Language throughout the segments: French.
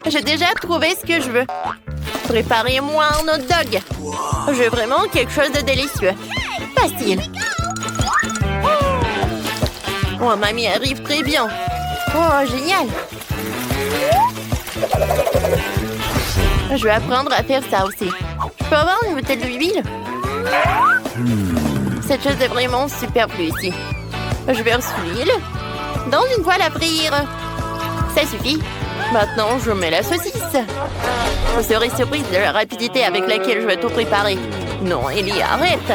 J'ai déjà trouvé ce que je veux. Préparez-moi un hot dog. Je veux vraiment quelque chose de délicieux. Facile. Oh, mamie arrive très bien. Oh, génial. Je vais apprendre à faire ça aussi. Je peux avoir une bouteille d'huile? Cette chose est vraiment superflue ici. Je verse l'huile dans une poêle à frire. Ça suffit. Maintenant, je mets la saucisse. Vous serez surprise de la rapidité avec laquelle je vais tout préparer. Non, Ellie, arrête.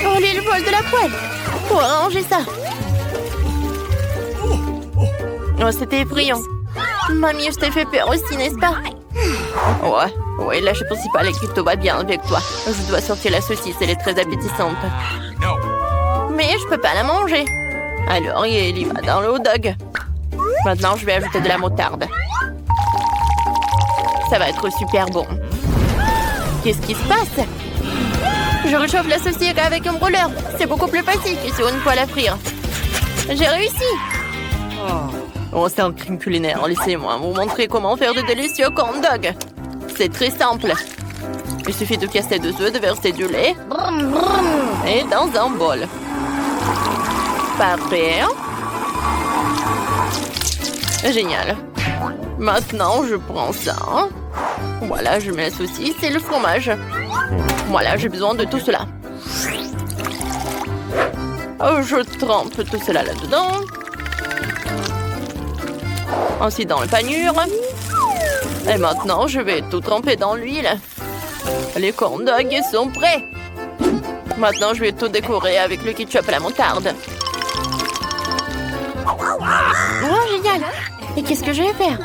Oh, l'huile vole de la poêle. Faut arranger ça. Oh, c'était effrayant. Mamie, je t'ai fait peur aussi, n'est-ce pas? Ouais, la chose principale est que tout va bien avec toi. Je dois sortir la saucisse, elle est très appétissante. Mais je peux pas la manger. Alors, il y va dans le hot dog. Maintenant, je vais ajouter de la moutarde. Ça va être super bon. Qu'est-ce qui se passe? Je réchauffe la saucisse avec un brûleur. C'est beaucoup plus facile que sur une poêle à frire. J'ai réussi. Oh, c'est un crime culinaire. Laissez-moi vous montrer comment faire de délicieux corn dog. C'est très simple. Il suffit de casser 2 œufs, de verser du lait et dans un bol. Parfait. Génial. Maintenant, je prends ça. Voilà, je mets la saucisse et le fromage. Voilà, j'ai besoin de tout cela. Je trempe tout cela là-dedans. Ensuite dans le panure. Et maintenant, je vais tout tremper dans l'huile. Les corn dogs sont prêts. Maintenant, je vais tout décorer avec le ketchup et la moutarde. Oh, génial! Et qu'est-ce que je vais faire?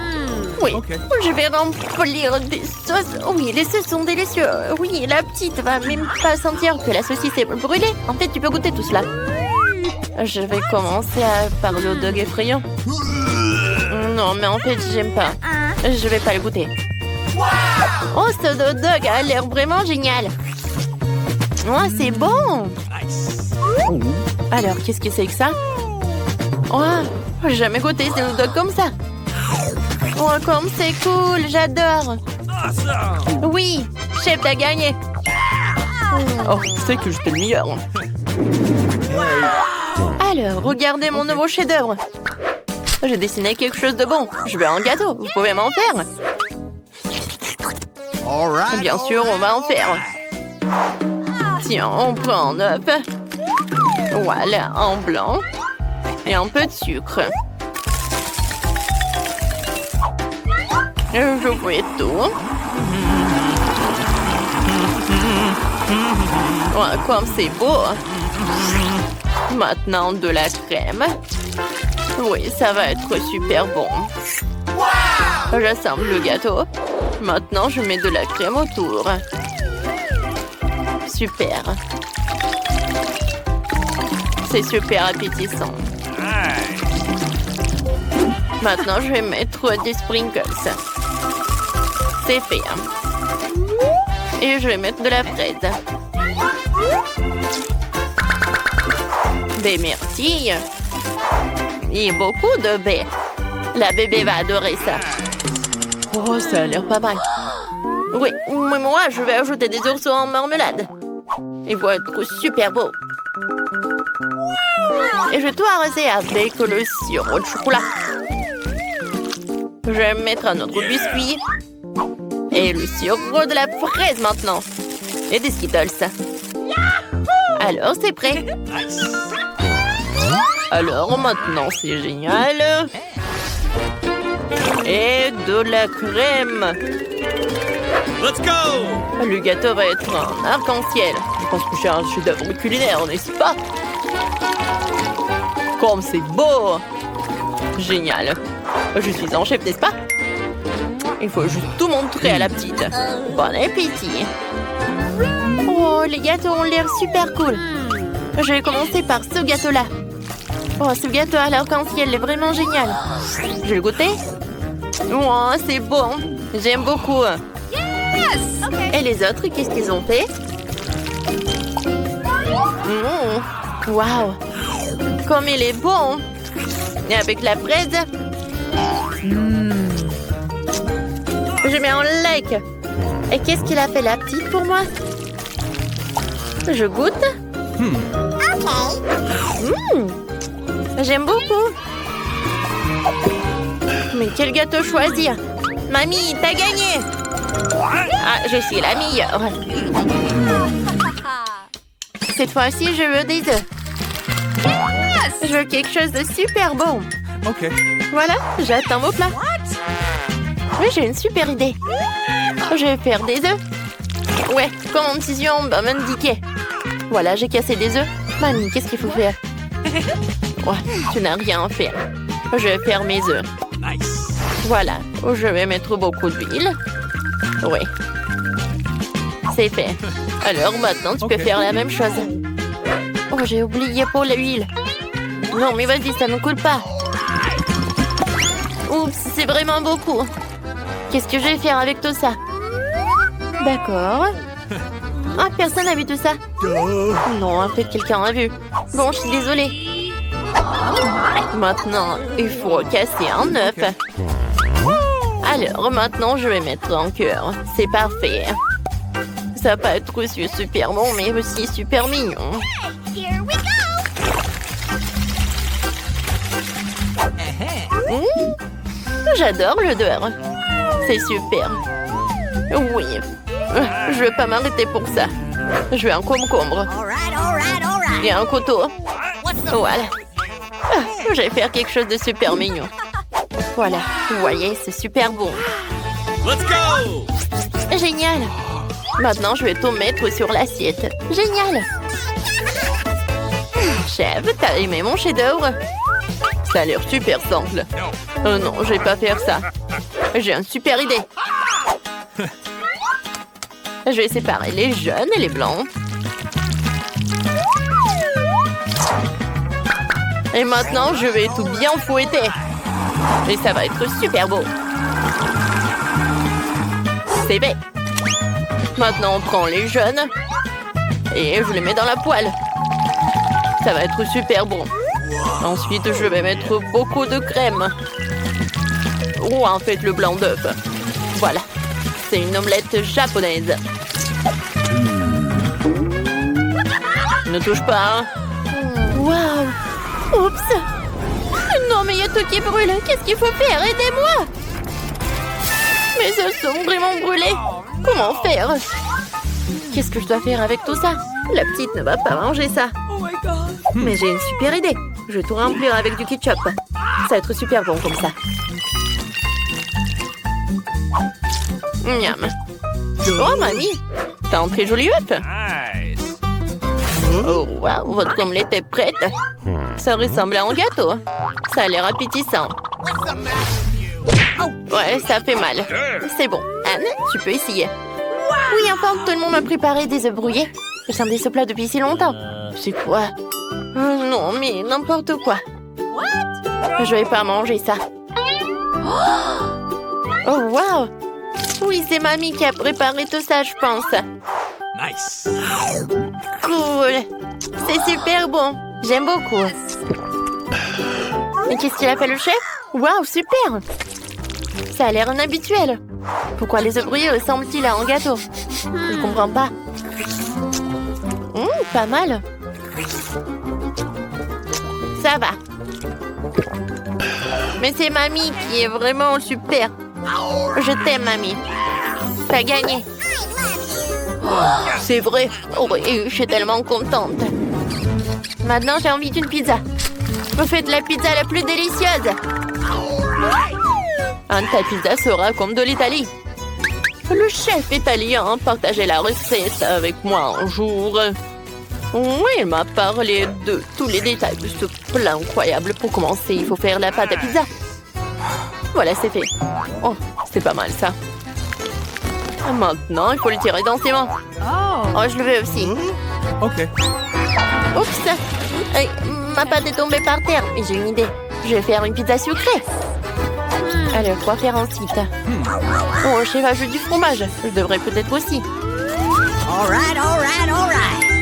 Oui, je vais remplir des sauces. Oui, les sauces sont délicieux. Oui, la petite va même pas sentir que la saucisse est brûlée. En fait, tu peux goûter tout cela. Je vais commencer par le hot dog effrayant. Non, mais en fait, j'aime pas. Je vais pas le goûter. Oh, ce hot dog a l'air vraiment génial. Oh, c'est bon. Alors, qu'est-ce que c'est que ça? Oh, j'ai jamais goûté ces hot dogs comme ça. Oh, comme c'est cool, j'adore. Oui, chef, t'as gagné. Oh, c'est que j'étais le meilleur. Alors, regardez mon nouveau chef-d'œuvre. J'ai dessiné quelque chose de bon. Je veux un gâteau. Vous pouvez m'en faire? Bien sûr, on va en faire. Tiens, on prend un œuf. Voilà, un blanc. Et un peu de sucre. Je fais tout. Oh, comme c'est beau. Maintenant, de la crème. Oui, ça va être super bon. J'assemble le gâteau. Maintenant, je mets de la crème autour. Super. C'est super appétissant. Maintenant, je vais mettre des sprinkles. C'est fait. Et je vais mettre de la fraise. Ben, merci. Et beaucoup de baies. La bébé va adorer ça. Oh, ça a l'air pas mal. Oui, mais moi, je vais ajouter des ours en marmelade. Ils vont être super beaux. Et je vais tout arroser avec le sirop de chocolat. Je vais mettre un autre biscuit. Et le sirop de la fraise maintenant. Et des Skittles. Alors, c'est prêt. Alors, maintenant, c'est génial. Et de la crème. Let's go! Le gâteau va être un arc-en-ciel. Je pense que j'ai un chef-d'œuvre culinaire, n'est-ce pas? Comme c'est beau! Génial. Je suis un chef, n'est-ce pas? Il faut juste tout montrer à la petite. Bon appétit. Oh, les gâteaux ont l'air super cool. Je vais commencer par ce gâteau-là. Oh, ce gâteau à l'arc-en-ciel est vraiment génial. Je vais le goûter. Oh, c'est bon. J'aime beaucoup. Et les autres, qu'est-ce qu'ils ont fait? Waouh! Comme il est bon! Et avec la fraise? Je mets en like. Et qu'est-ce qu'il a fait la petite pour moi? Je goûte. J'aime beaucoup. Mais quel gâteau choisir? Mamie, t'as gagné. Ah, je suis la meilleure. Cette fois-ci, je veux des œufs. Je veux quelque chose de super bon. Ok. Voilà, j'attends vos plats. Oui, j'ai une super idée. Je vais faire des œufs. Ouais, comme en décision va m'indiquer. Voilà, j'ai cassé des œufs. Mamie, qu'est-ce qu'il faut faire? Ouais, tu n'as rien à faire. Je vais faire mes œufs. Nice. Voilà, je vais mettre beaucoup d'huile. Oui. C'est fait. Alors maintenant, tu peux faire la même chose. Oh, j'ai oublié pour l'huile. Non, mais vas-y, ça ne coule pas. Oups, c'est vraiment beaucoup. Qu'est-ce que je vais faire avec tout ça? D'accord. Ah, personne n'a vu tout ça. Non, en fait, quelqu'un a vu. Bon, je suis désolée. Maintenant, il faut casser un œuf. Alors, maintenant, je vais mettre en cœur. C'est parfait. Ça va pas être aussi super bon, mais aussi super mignon. J'adore l'odeur. C'est super. Oui. Je vais pas m'arrêter pour ça. Je veux un concombre. Et un couteau. Voilà. Je vais faire quelque chose de super mignon. Voilà. Vous voyez, c'est super bon. Let's go! Génial. Maintenant, je vais tout mettre sur l'assiette. Génial. Chef, t'as aimé mon chef-d'œuvre? Ça a l'air super simple. Oh non, je vais pas faire ça. J'ai une super idée. Je vais séparer les jaunes et les blancs. Et maintenant, je vais tout bien fouetter. Et ça va être super beau. C'est fait. Maintenant, on prend les jaunes et je les mets dans la poêle. Ça va être super bon. Ensuite, je vais mettre beaucoup de crème. Ou en fait, le blanc d'œuf. Voilà. C'est une omelette japonaise. Ne touche pas, hein? Waouh! Oups! Non, mais il y a tout qui brûle. Qu'est-ce qu'il faut faire? Aidez-moi! Mes œufs sont vraiment brûlés. Comment faire? Qu'est-ce que je dois faire avec tout ça? La petite ne va pas manger ça. Mais j'ai une super idée. Je vais tout remplir avec du ketchup. Ça va être super bon comme ça. Miam. Oh, mamie! T'as un très joli œuf. Nice. Oh, waouh, votre omelette est prête. Ça ressemble à un gâteau. Ça a l'air appétissant. Ouais, ça fait mal. C'est bon. Anne, tu peux essayer. Oui, enfin, tout le monde m'a préparé des œufs brouillés. J'attendais ce plat depuis si longtemps. C'est quoi? Non, mais n'importe quoi. Je vais pas manger ça. Oh, waouh! Oui, c'est mamie qui a préparé tout ça, je pense. Nice. Cool. C'est super bon. J'aime beaucoup. Mais qu'est-ce qu'il appelle le chef? Waouh, super! Ça a l'air inhabituel. Pourquoi les œufs brouillés ressemblent-ils à un gâteau? Je comprends pas. Pas mal. Ça va. Mais c'est mamie qui est vraiment super. Je t'aime, mamie. T'as gagné. C'est vrai. Oui, je suis tellement contente. Maintenant, j'ai envie d'une pizza. Vous faites la pizza la plus délicieuse. Ta pizza sera comme de l'Italie. Le chef italien partageait la recette avec moi un jour. Oui, il m'a parlé de tous les détails de ce plat incroyable. Pour commencer, il faut faire la pâte à pizza. Voilà, c'est fait. Oh, c'est pas mal ça. Maintenant, il faut le tirer dans ses mains. Oh, je le veux aussi. Ok. Oups! Hey, ma pâte est tombée par terre. Mais j'ai une idée. Je vais faire une pizza sucrée. Alors, quoi faire ensuite? Oh, le chef ajoute du fromage. Je devrais peut-être aussi.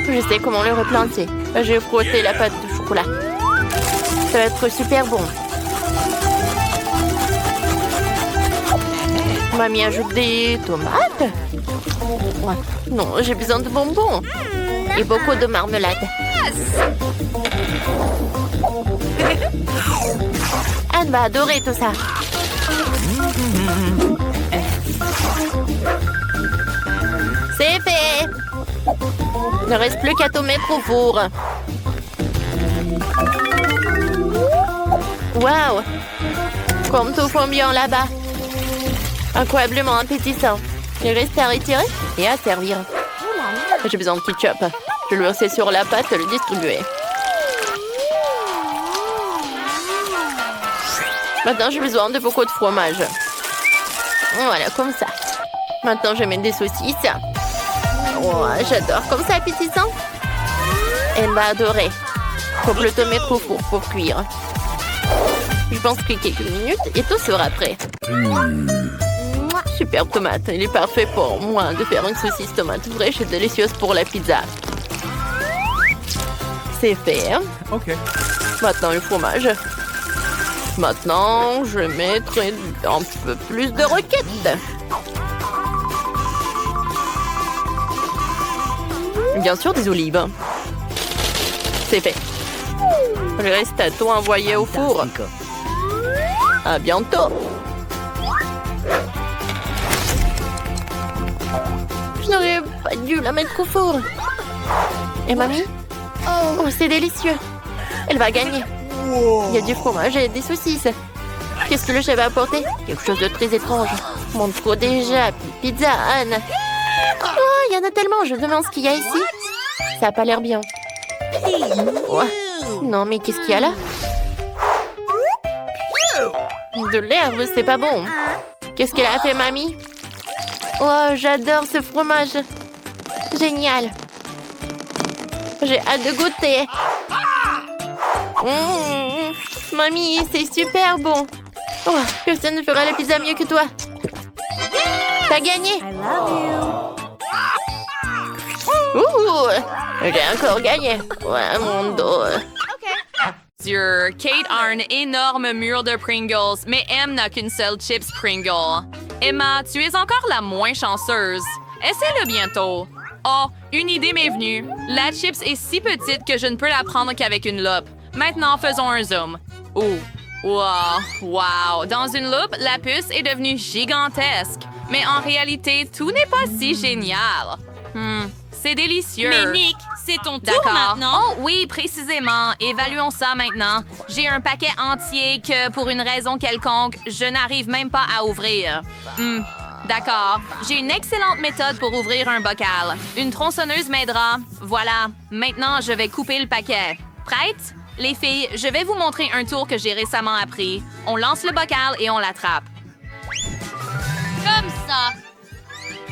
Je sais comment le replanter. Je vais frotter la pâte de chocolat. Ça va être super bon. Mamie ajoute des tomates. Ouais. Non, j'ai besoin de bonbons. Et beaucoup de marmelade. Anne va adorer tout ça. C'est fait. Il ne reste plus qu'à tout mettre au four. Waouh! Comme tout fond bien là-bas. Incroyablement appétissant. Il reste à retirer et à servir. J'ai besoin de ketchup. Je le verser sur la pâte et le distribuer. Maintenant, j'ai besoin de beaucoup de fromage. Voilà, comme ça. Maintenant, je mets des saucisses. Oh, j'adore. Comme ça, appétissant. Elle va adorer. Faut que le te mettre au four pour cuire. Je pense que quelques minutes et tout sera prêt. Super tomate. Il est parfait pour moi de faire une saucisse tomate fraîche et délicieuse pour la pizza. C'est fait. OK. Maintenant, le fromage. Maintenant, je mettrai un peu plus de roquettes. Bien sûr, des olives. C'est fait. Il reste à tout envoyer au four. À bientôt. Je n'aurais pas dû la mettre au four. Et mamie? Oh, c'est délicieux. Elle va gagner. Il y a du fromage et des saucisses. Qu'est-ce que le chef va apporter? Quelque chose de très étrange. Montre-toi déjà. Pizza, Anne. Oh, il y en a tellement. Je me demande ce qu'il y a ici. Ça n'a pas l'air bien. Ouais. Non, mais qu'est-ce qu'il y a là? De l'herbe, c'est pas bon. Qu'est-ce qu'elle a fait, mamie? Oh, j'adore ce fromage. Génial. J'ai hâte de goûter. Mamie, c'est super bon. Oh, personne ne fera la pizza mieux que toi. T'as gagné. Ouh, j'ai encore gagné. Ouais, mon dos. Dieu, Kate a un énorme mur de Pringles, mais M n'a qu'une seule chips Pringle. Emma, tu es encore la moins chanceuse. Essaie-le bientôt. Oh, une idée m'est venue. La chips est si petite que je ne peux la prendre qu'avec une loupe. Maintenant, faisons un zoom. Oh, wow. Dans une loupe, la puce est devenue gigantesque. Mais en réalité, tout n'est pas si génial. C'est délicieux. Mais Nick, c'est ton tour D'accord. maintenant. Oh oui, précisément. Évaluons ça maintenant. J'ai un paquet entier que, pour une raison quelconque, je n'arrive même pas à ouvrir. D'accord. J'ai une excellente méthode pour ouvrir un bocal. Une tronçonneuse m'aidera. Voilà. Maintenant, je vais couper le paquet. Prête? Les filles, je vais vous montrer un tour que j'ai récemment appris. On lance le bocal et on l'attrape. Comme ça.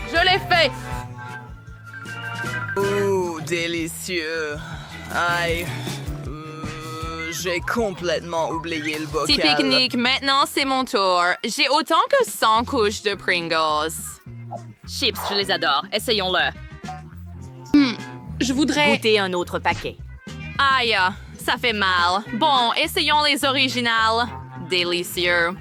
Je l'ai fait! Oh, délicieux. Aïe. J'ai complètement oublié le bocal. Petit pique-nique, maintenant c'est mon tour. J'ai autant que 100 couches de Pringles. Chips, je les adore. Essayons-le. Je voudrais... Goûter un autre paquet. Aïe, ça fait mal. Bon, essayons les originales. Délicieux.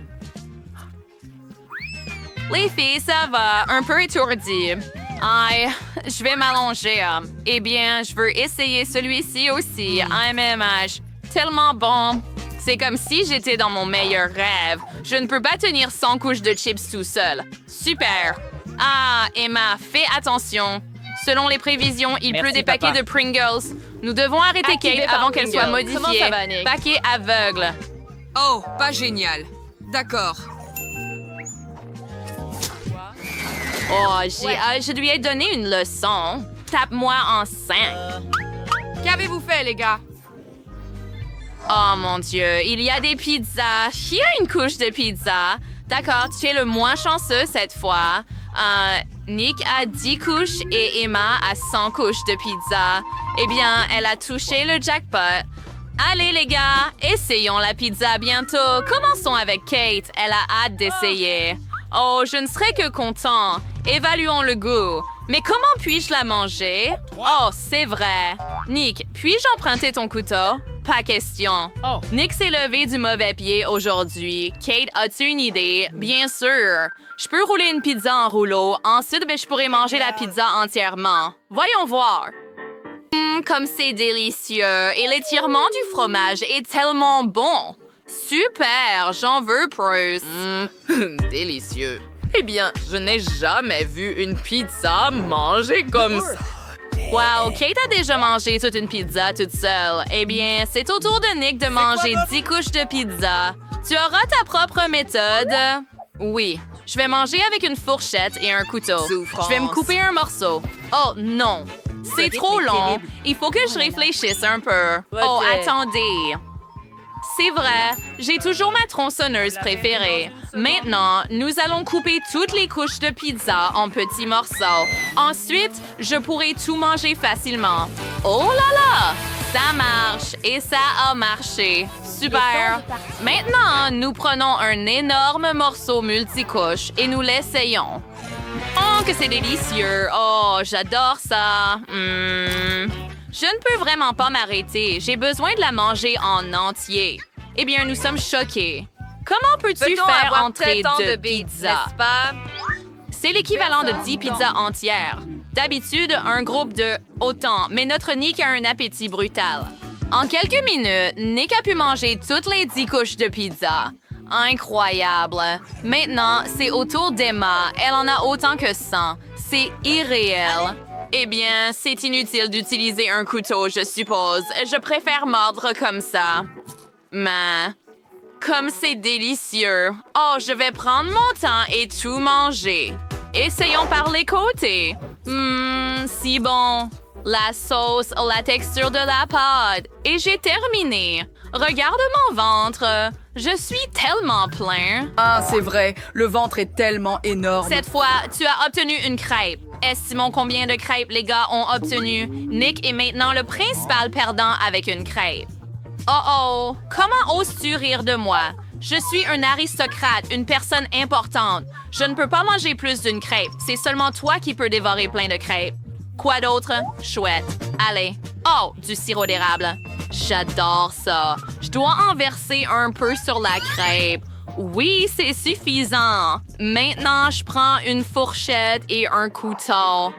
Les filles, ça va. Un peu étourdi. Aïe, je vais m'allonger. Eh bien, je veux essayer celui-ci aussi. AMMH. Tellement bon. C'est comme si j'étais dans mon meilleur rêve. Je ne peux pas tenir 100 couches de chips tout seul. Super. Ah, Emma, fais attention. Selon les prévisions, il Merci, pleut des papa. paquets de Pringles. Nous devons arrêter Activé Kate par avant qu'elle soit Pringles. modifiée. Comment ça va, Nick? Paquet aveugle. Oh, pas génial. D'accord. Oh, je lui ai donné une leçon. Tape-moi en 5. Qu'avez-vous fait, les gars? Oh mon Dieu, il y a des pizzas. Qui a une couche de pizza? D'accord, tu es le moins chanceux cette fois. Nick a 10 couches et Emma a 100 couches de pizza. Eh bien, elle a touché le jackpot. Allez les gars, essayons la pizza bientôt. Commençons avec Kate, elle a hâte d'essayer. Oh, je ne serais que content. Évaluons le goût. Mais comment puis-je la manger? Oh, c'est vrai. Nick, puis-je emprunter ton couteau? Pas question. Nick s'est levé du mauvais pied aujourd'hui. Kate, as-tu une idée? Bien sûr. Je peux rouler une pizza en rouleau. Ensuite, je pourrais manger la pizza entièrement. Voyons voir. Comme c'est délicieux. Et l'étirement du fromage est tellement bon. Super, j'en veux plus. Délicieux. Eh bien, je n'ai jamais vu une pizza manger comme ça. Wow, Kate a déjà mangé toute une pizza toute seule. Eh bien, c'est au tour de Nick de manger 10 couches de pizza. Tu auras ta propre méthode. Oui, je vais manger avec une fourchette et un couteau. Souffrance. Je vais me couper un morceau. Oh non, c'est trop long. Il faut que je réfléchisse un peu. Oh, attendez. C'est vrai, j'ai toujours ma tronçonneuse préférée. Maintenant, nous allons couper toutes les couches de pizza en petits morceaux. Ensuite, je pourrai tout manger facilement. Oh là là! Ça marche et ça a marché. Super! Maintenant, nous prenons un énorme morceau multicouche et nous l'essayons. Oh, que c'est délicieux! Oh, j'adore ça! Je ne peux vraiment pas m'arrêter. J'ai besoin de la manger en entier. Eh bien, nous sommes choqués. Comment peux-tu faire entrer de pizza? n'est-ce pas? C'est l'équivalent de 10 pizzas entières. D'habitude, un groupe de autant, mais notre Nick a un appétit brutal. En quelques minutes, Nick a pu manger toutes les 10 couches de pizza. Incroyable. Maintenant, c'est au tour d'Emma. Elle en a autant que 100. C'est irréel. Eh bien, c'est inutile d'utiliser un couteau, je suppose. Je préfère mordre comme ça. Mais, comme c'est délicieux. Oh, je vais prendre mon temps et tout manger. Essayons par les côtés. Si bon. La sauce a la texture de la pâte. Et j'ai terminé. Regarde mon ventre. Je suis tellement plein. Ah, c'est vrai. Le ventre est tellement énorme. Cette fois, tu as obtenu une crêpe. Estimons combien de crêpes les gars ont obtenu. Nick est maintenant le principal perdant avec une crêpe. Oh, comment oses-tu rire de moi? Je suis un aristocrate, une personne importante. Je ne peux pas manger plus d'une crêpe. C'est seulement toi qui peux dévorer plein de crêpes. Quoi d'autre? Chouette. Allez. Oh, du sirop d'érable. J'adore ça. Je dois en verser un peu sur la crêpe. Oui, c'est suffisant. Maintenant, je prends une fourchette et un couteau.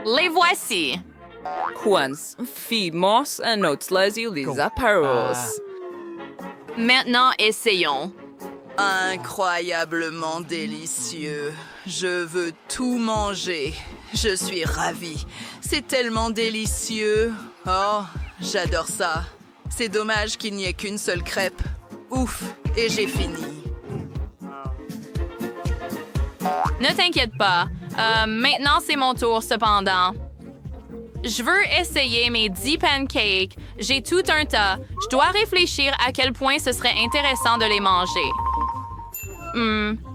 Les voici. Quans fimos a les apparos. Maintenant, essayons. Incroyablement délicieux. Je veux tout manger. Je suis ravie. C'est tellement délicieux. Oh, j'adore ça. C'est dommage qu'il n'y ait qu'une seule crêpe. Ouf, et j'ai fini. Ne t'inquiète pas. Maintenant, c'est mon tour, cependant. Je veux essayer mes 10 pancakes. J'ai tout un tas. Je dois réfléchir à quel point ce serait intéressant de les manger.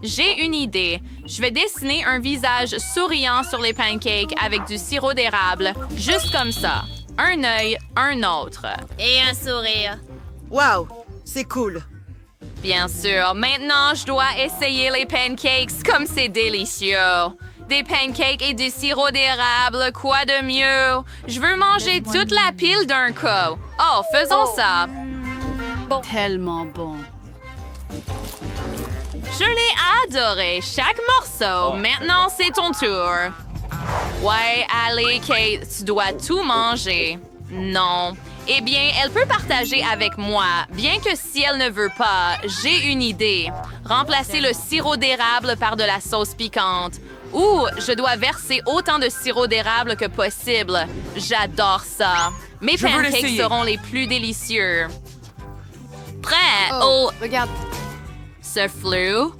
J'ai une idée. Je vais dessiner un visage souriant sur les pancakes avec du sirop d'érable. Juste comme ça. Un œil, un autre. Et un sourire. Wow, c'est cool. Bien sûr. Maintenant, je dois essayer les pancakes comme c'est délicieux. Des pancakes et du sirop d'érable, quoi de mieux? Je veux manger toute la pile d'un coup. Oh, faisons ça. Tellement bon. Je l'ai adoré, chaque morceau. Maintenant, c'est ton tour. Ouais, allez, Kate, tu dois tout manger. Non. Eh bien, elle peut partager avec moi, bien que si elle ne veut pas, j'ai une idée. Remplacer le sirop d'érable par de la sauce piquante. Ou je dois verser autant de sirop d'érable que possible. J'adore ça. Mes pancakes seront les plus délicieux. Prêt? Oh, regarde. Ce flou.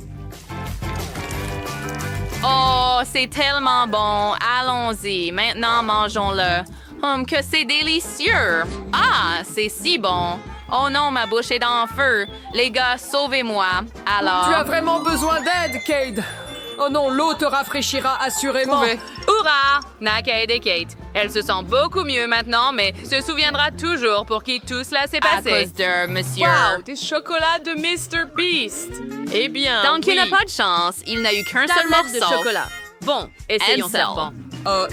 Oh, c'est tellement bon. Allons-y. Maintenant, mangeons-le. Que c'est délicieux. Ah, c'est si bon. Oh non, ma bouche est en feu. Les gars, sauvez-moi. Alors... Tu as vraiment besoin d'aide, Cade. Oh non, l'eau te rafraîchira assurément. Hurrah! Naked et Kate. Elle se sent beaucoup mieux maintenant, mais se souviendra toujours pour qui tout cela s'est passé. À cause de monsieur. Wow, des chocolats de Mr. Beast. Eh bien, Donc, il n'a pas de chance. Il n'a eu qu'un seul morceau. de chocolat. Bon, essayons ça.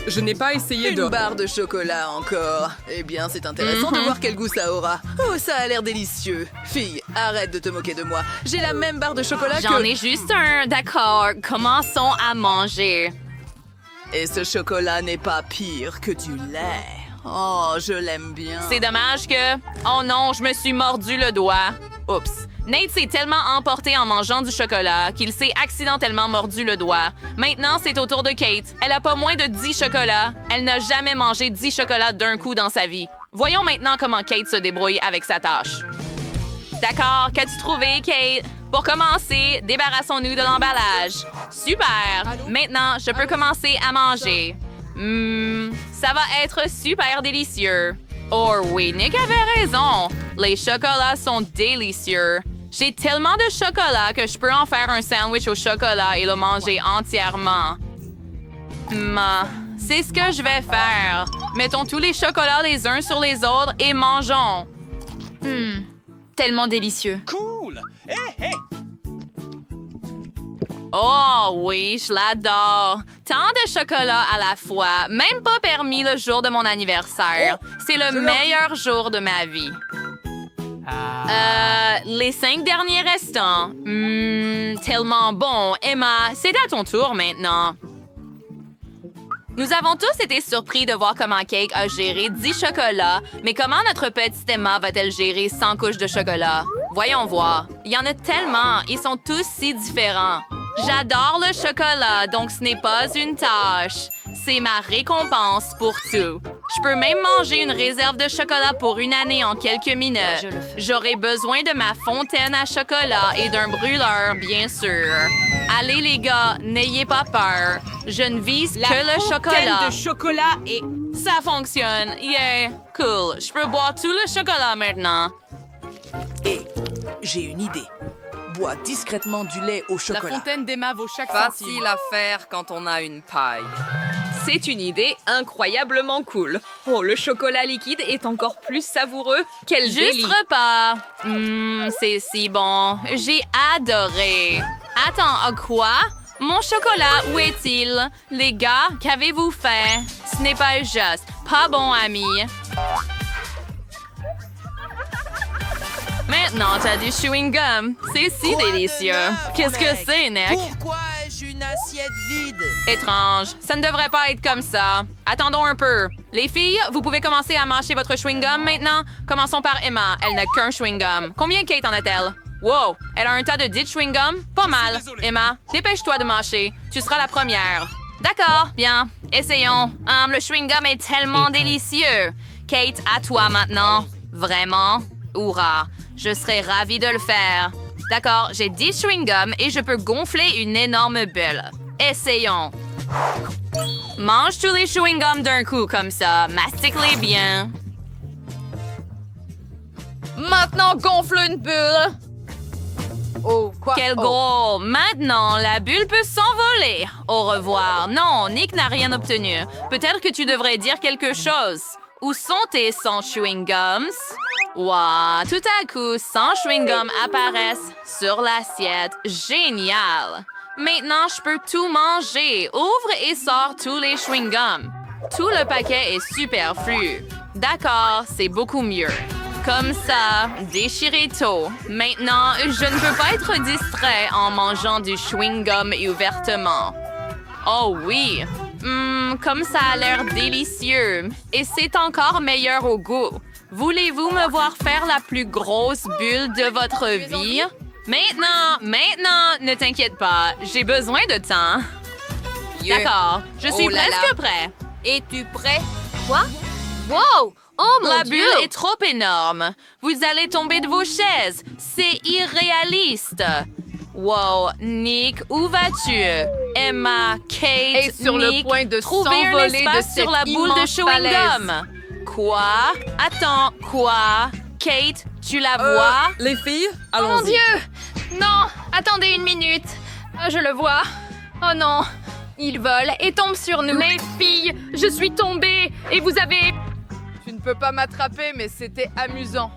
Je n'ai pas essayé Une barre de chocolat encore. Eh bien, c'est intéressant de voir quel goût ça aura. Oh, ça a l'air délicieux. Fille, arrête de te moquer de moi. J'ai la même barre de chocolat que... J'en ai juste un, d'accord. Commençons à manger. Et ce chocolat n'est pas pire que du lait. Oh, je l'aime bien. C'est dommage que... Oh non, je me suis mordu le doigt. Oups. Nate s'est tellement emporté en mangeant du chocolat qu'il s'est accidentellement mordu le doigt. Maintenant, c'est au tour de Kate. Elle a pas moins de 10 chocolats. Elle n'a jamais mangé 10 chocolats d'un coup dans sa vie. Voyons maintenant comment Kate se débrouille avec sa tâche. D'accord, qu'as-tu trouvé, Kate? Pour commencer, débarrassons-nous de l'emballage. Super! Maintenant, je peux commencer à manger. Ça va être super délicieux. Oh oui, Nick avait raison. Les chocolats sont délicieux. J'ai tellement de chocolat que je peux en faire un sandwich au chocolat et le manger entièrement. C'est ce que je vais faire. Mettons tous les chocolats les uns sur les autres et mangeons. Tellement délicieux. Cool. Hey, hey. Oh oui, je l'adore. Tant de chocolat à la fois, même pas permis le jour de mon anniversaire. C'est le meilleur jour de ma vie. Les 5 derniers restants. Tellement bon. Emma, c'est à ton tour maintenant. Nous avons tous été surpris de voir comment Cake a géré 10 chocolats, mais comment notre petite Emma va-t-elle gérer 100 couches de chocolat? Voyons voir. Il y en a tellement. Ils sont tous si différents. J'adore le chocolat, donc ce n'est pas une tâche. C'est ma récompense pour tout. Je peux même manger une réserve de chocolat pour une année en quelques minutes. J'aurai besoin de ma fontaine à chocolat et d'un brûleur, bien sûr. Allez, les gars, n'ayez pas peur. Je ne vise que le chocolat. De chocolat et... Ça fonctionne. Yeah, cool. Je peux boire tout le chocolat maintenant. Hé, j'ai une idée. Bois discrètement du lait au chocolat. La fontaine d'Emma vaut chaque Facile centime. à faire quand on a une paille. C'est une idée incroyablement cool. Oh, le chocolat liquide est encore plus savoureux. Quel Juste délice. repas. C'est si bon. J'ai adoré. Attends, quoi? Mon chocolat, où est-il? Les gars, qu'avez-vous fait? Ce n'est pas juste. Pas bon, ami. Maintenant, t'as du chewing-gum. C'est si délicieux. Qu'est-ce que c'est, Nick? Pourquoi ai-je une assiette vide? Étrange. Ça ne devrait pas être comme ça. Attendons un peu. Les filles, vous pouvez commencer à mâcher votre chewing-gum maintenant? Commençons par Emma. Elle n'a qu'un chewing-gum. Combien Kate en a-t-elle? Wow! Elle a un tas de 10 chewing-gum? Pas mal. Emma, dépêche-toi de mâcher. Tu seras la première. D'accord, bien. Essayons. Le chewing-gum est tellement délicieux. Kate, à toi maintenant. Vraiment? Hourra! Je serais ravie de le faire. D'accord, j'ai 10 chewing-gums et je peux gonfler une énorme bulle. Essayons. Mange tous les chewing-gums d'un coup comme ça. Mastique-les bien. Maintenant, gonfle une bulle. Oh, quoi? Quel gros! Maintenant, la bulle peut s'envoler. Au revoir. Non, Nick n'a rien obtenu. Peut-être que tu devrais dire quelque chose. Où sont tes 100 chewing-gums? Wow, tout à coup, 100 chewing-gums apparaissent sur l'assiette. Génial! Maintenant, je peux tout manger. Ouvre et sors tous les chewing-gums. Tout le paquet est superflu. D'accord, c'est beaucoup mieux. Comme ça, déchirez tout. Maintenant, je ne peux pas être distrait en mangeant du chewing-gum ouvertement. Oh oui! Comme ça a l'air délicieux. Et c'est encore meilleur au goût. Voulez-vous me voir faire la plus grosse bulle de votre vie? Maintenant, ne t'inquiète pas. J'ai besoin de temps. D'accord, je suis presque prêt. Es-tu prêt? Quoi? Wow! Oh mon La Dieu! bulle est trop énorme. Vous allez tomber de vos chaises. C'est irréaliste. Wow, Nick, où vas-tu? Emma, Kate, Est sur le Nick, point de trouvez un s'envoler espace de sur la cette boule de immense chewing-gum. Quoi? Attends, quoi? Kate, tu la vois? Les filles, Oh mon allons-y. Dieu! Non! Attendez une minute. Je le vois. Oh non! Il vole et tombe sur nous. Les filles, je suis tombée et vous avez... Tu ne peux pas m'attraper, mais c'était amusant.